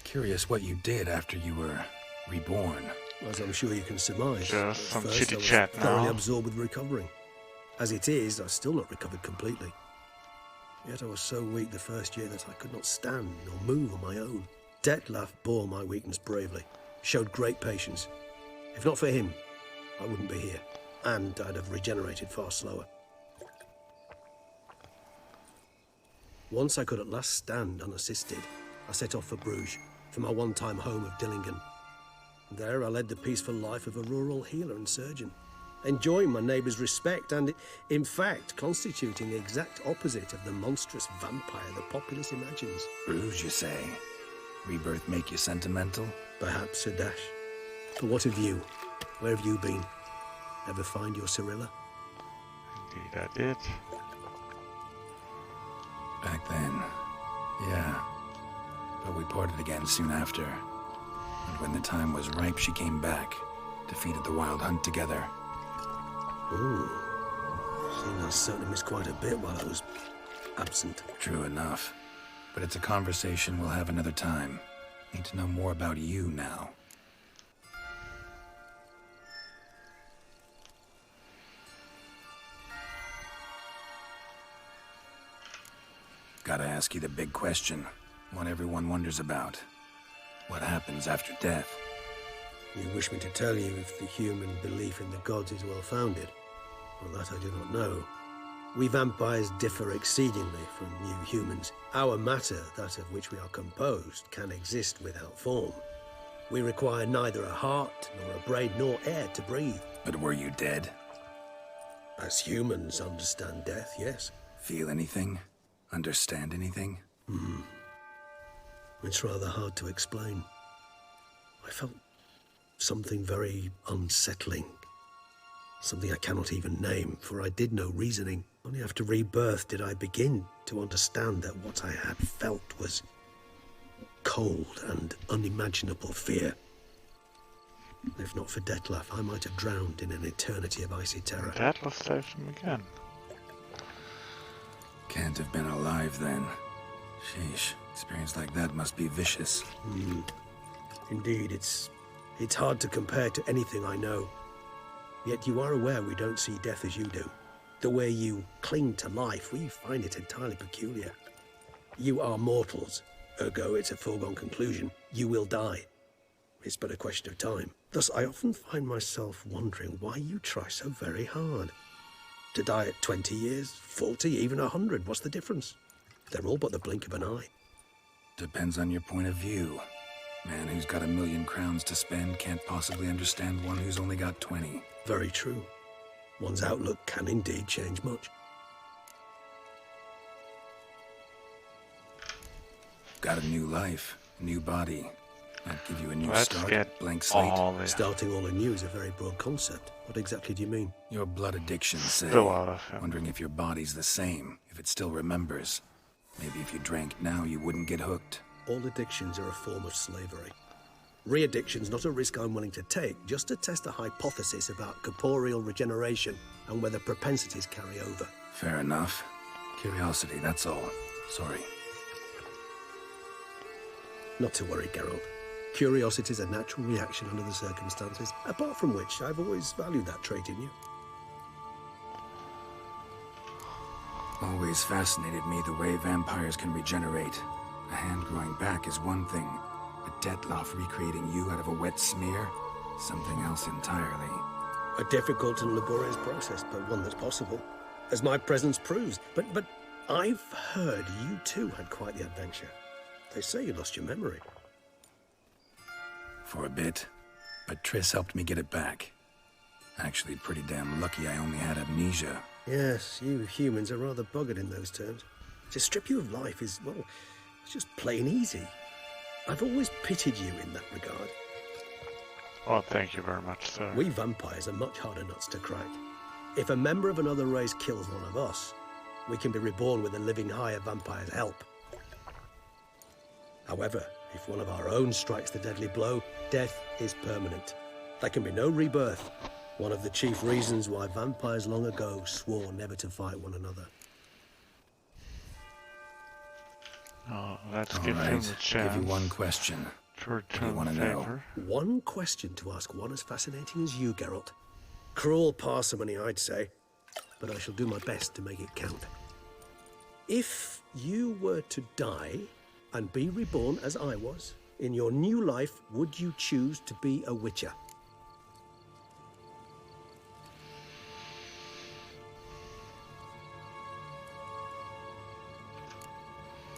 Curious what you did after you were reborn. As I'm sure you can surmise. Just some First, chitty I was chat thoroughly now. absorbed with recovering. As it is, I've still not recovered completely. Yet I was so weak the first year that I could not stand or move on my own. Detlef bore my weakness bravely, showed great patience. If not for him, I wouldn't be here, and I'd have regenerated far slower. Once I could at last stand unassisted, I set off for Bruges, for my one-time home of Dillingen. There I led the peaceful life of a rural healer and surgeon, enjoying my neighbours' respect and, in fact, constituting the exact opposite of the monstrous vampire the populace imagines. Bruges, you say? Rebirth make you sentimental? Perhaps a dash. But what of you? Where have you been? Ever find your Cyrilla? Indeed I did. Back then, yeah. But we parted again soon after. And when the time was ripe, she came back. Defeated the Wild Hunt together. Ooh. Seems I certainly missed quite a bit while I was absent. True enough. But it's a conversation we'll have another time. Need to know more about you now. Gotta ask you the big question. One everyone wonders about. What happens after death? You wish me to tell you if the human belief in the gods is well-founded? Well, that I do not know. We vampires differ exceedingly from you humans. Our matter, that of which we are composed, can exist without form. We require neither a heart, nor a brain, nor air to breathe. But were you dead? As humans understand death, yes. Feel anything? Understand anything? It's rather hard to explain. I felt something very unsettling. Something I cannot even name, for I did no reasoning. Only after rebirth did I begin to understand that what I had felt was cold and unimaginable fear. If not for Detlef, I might have drowned in an eternity of icy terror. Detlef saved him again. Can't have been alive then. Sheesh, experience like that must be vicious. Indeed, it's hard to compare to anything I know. Yet you are aware we don't see death as you do. The way you cling to life, we find it entirely peculiar. You are mortals, ergo it's a foregone conclusion. You will die. It's but a question of time. Thus, I often find myself wondering why you try so very hard. To die at 20 years, 40, even 100, what's the difference? They're all but the blink of an eye. Depends on your point of view. Man who's got 1,000,000 crowns to spend can't possibly understand one who's only got 20. Very true. One's outlook can indeed change much. Got a new life, a new body. Might give you a new Let's start, get blank slate. Starting all anew is a very broad concept. What exactly do you mean? Your blood addiction, say. Still out of him. Wondering if your body's the same, if it still remembers. Maybe if you drank now, you wouldn't get hooked. All addictions are a form of slavery. Re-addiction's not a risk I'm willing to take, just to test a hypothesis about corporeal regeneration and whether propensities carry over. Fair enough. Curiosity, that's all. Sorry. Not to worry, Geralt. Curiosity's a natural reaction under the circumstances, apart from which I've always valued that trait in you. Always fascinated me the way vampires can regenerate. A hand growing back is one thing, but Detlef recreating you out of a wet smear? Something else entirely. A difficult and laborious process, but one that's possible, as my presence proves. But I've heard you too had quite the adventure. They say you lost your memory. For a bit, but Triss helped me get it back. Actually, pretty damn lucky I only had amnesia. Yes, you humans are rather buggered in those terms. To strip you of life is, well, it's just plain easy. I've always pitied you in that regard. Oh, thank you very much, sir. We vampires are much harder nuts to crack. If a member of another race kills one of us, we can be reborn with a living higher vampire's help. However, if one of our own strikes the deadly blow, death is permanent. There can be no rebirth. One of the chief reasons why vampires long ago swore never to fight one another. Oh, let's All give right. him a chance. Give you one question. To What do you return want to favor. know? One question to ask one as fascinating as you, Geralt. Cruel parsimony, I'd say, but I shall do my best to make it count. If you were to die and be reborn as I was, in your new life, would you choose to be a witcher?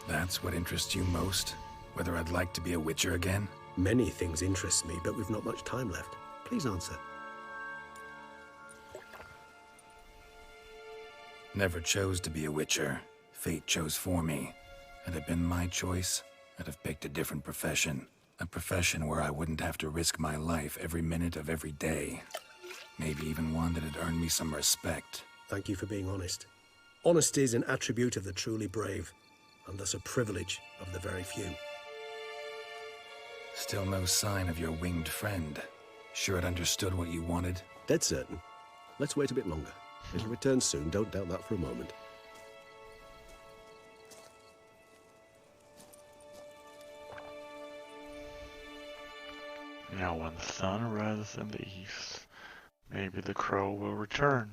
That's what interests you most? Whether I'd like to be a witcher again? Many things interest me, but we've not much time left. Please answer. Never chose to be a witcher. Fate chose for me. Had it been my choice, I'd have picked a different profession. A profession where I wouldn't have to risk my life every minute of every day. Maybe even one that had earned me some respect. Thank you for being honest. Honesty is an attribute of the truly brave, and thus a privilege of the very few. Still no sign of your winged friend. Sure it understood what you wanted? Dead certain. Let's wait a bit longer. It'll return soon, don't doubt that for a moment. Now when the sun rises in the east, maybe the crow will return.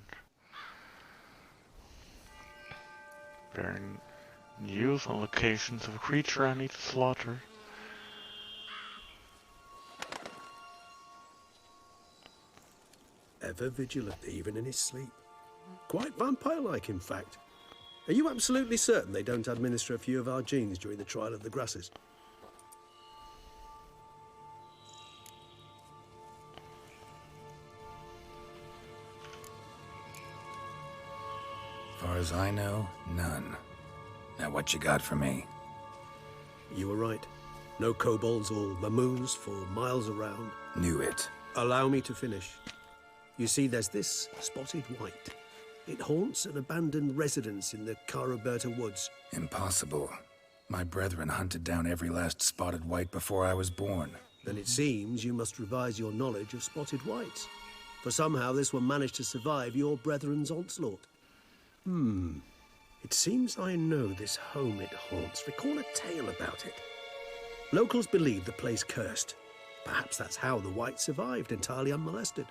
Bearing news on locations of a creature I need to slaughter. Ever vigilant, even in his sleep. Quite vampire-like, in fact. Are you absolutely certain they don't administer a few of our genes during the trial of the grasses? Far as I know, none. Now what you got for me? You were right. No kobolds or mamoons for miles around. Knew it. Allow me to finish. You see, there's this spotted white. It haunts an abandoned residence in the Caraberta woods. Impossible. My brethren hunted down every last spotted white before I was born. Then it seems you must revise your knowledge of spotted whites. For somehow this one managed to survive your brethren's onslaught. It seems I know this home it haunts. Recall a tale about it. Locals believe the place cursed. Perhaps that's how the whites survived entirely unmolested.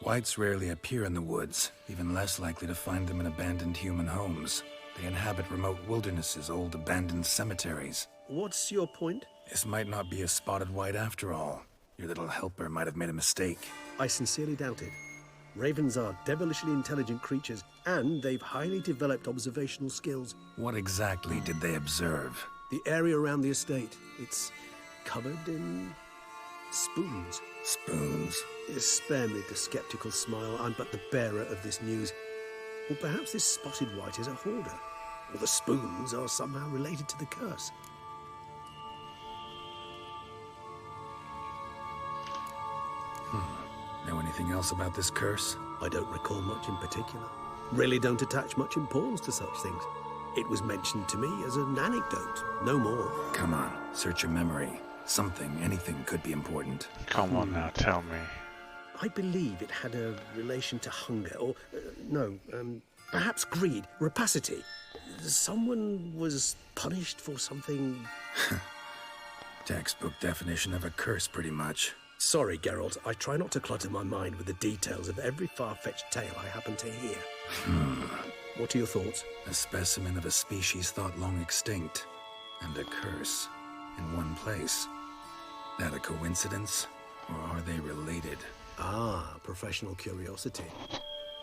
Whites rarely appear in the woods, even less likely to find them in abandoned human homes. They inhabit remote wildernesses, old abandoned cemeteries. What's your point? This might not be a spotted white after all. Your little helper might have made a mistake. I sincerely doubt it. Ravens are devilishly intelligent creatures, and they've highly developed observational skills. What exactly did they observe? The area around the estate, it's covered in spoons. Spoons? Spare me the skeptical smile. I'm but the bearer of this news. Or perhaps this spotted white is a hoarder. Or the spoons are somehow related to the curse. Know anything else about this curse? I don't recall much in particular. Really don't attach much importance to such things. It was mentioned to me as an anecdote, no more. Come on, search your memory. Something, anything could be important. Come on now, tell me. I believe it had a relation to hunger, or, perhaps greed, rapacity. Someone was punished for something... Textbook definition of a curse, pretty much. Sorry, Geralt. I try not to clutter my mind with the details of every far-fetched tale I happen to hear. What are your thoughts? A specimen of a species thought long extinct. And a curse. In one place. That a coincidence? Or are they related? Ah, professional curiosity.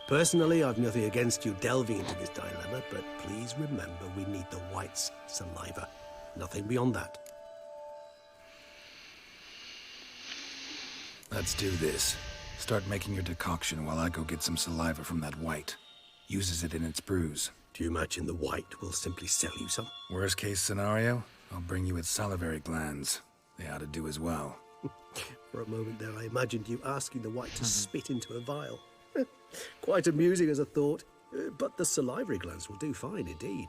Personally, I've nothing against you delving into this dilemma, but please remember we need the white's saliva. Nothing beyond that. Let's do this. Start making your decoction while I go get some saliva from that white. Uses it in its brews. Do you imagine the white will simply sell you some? Worst case scenario, I'll bring you its salivary glands. They ought to do as well. For a moment there, I imagined you asking the white to spit into a vial. Quite amusing as a thought, but the salivary glands will do fine indeed.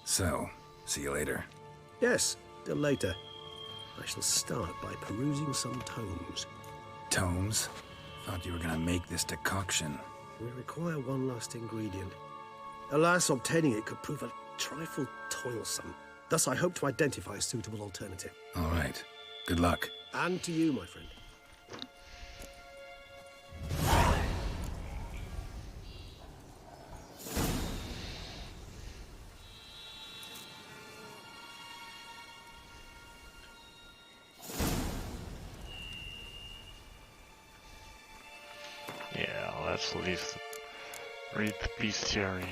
So, see you later. Yes, till later. I shall start by perusing some tomes. Tomes? Thought you were gonna make this decoction. We require one last ingredient. Alas, obtaining it could prove a trifle toilsome. Thus, I hope to identify a suitable alternative. All right. Good luck. And to you, my friend. Yeah, let's read the bestiary.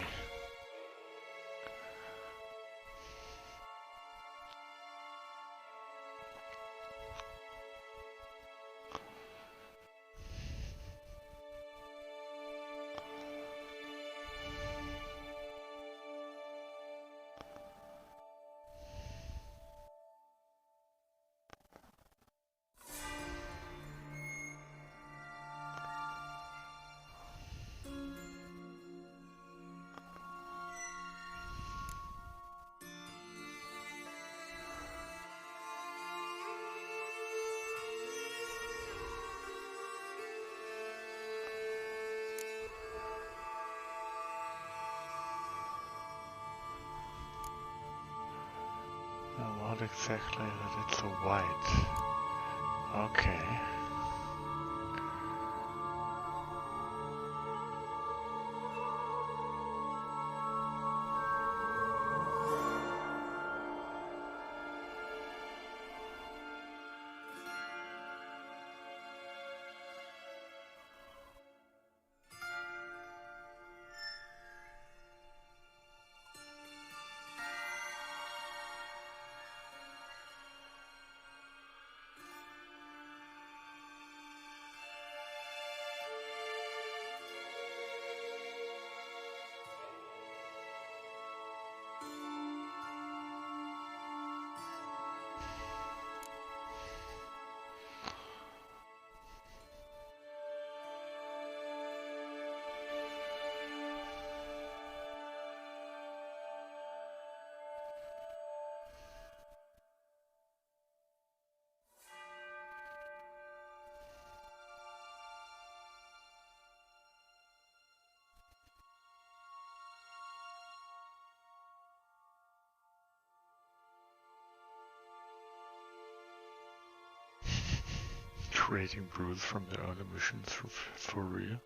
What exactly that it's a white? Okay. creating brews from their own emissions for real.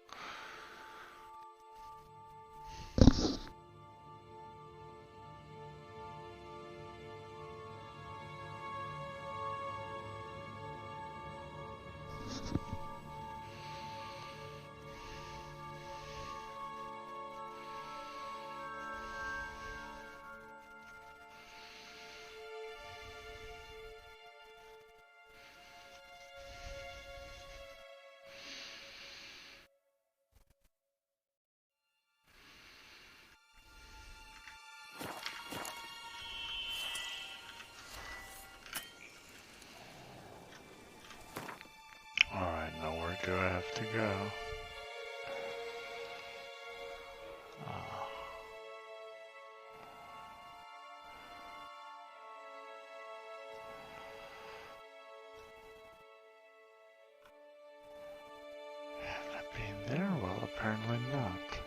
Alright, now where do I have to go? Have I been there? Well, apparently not.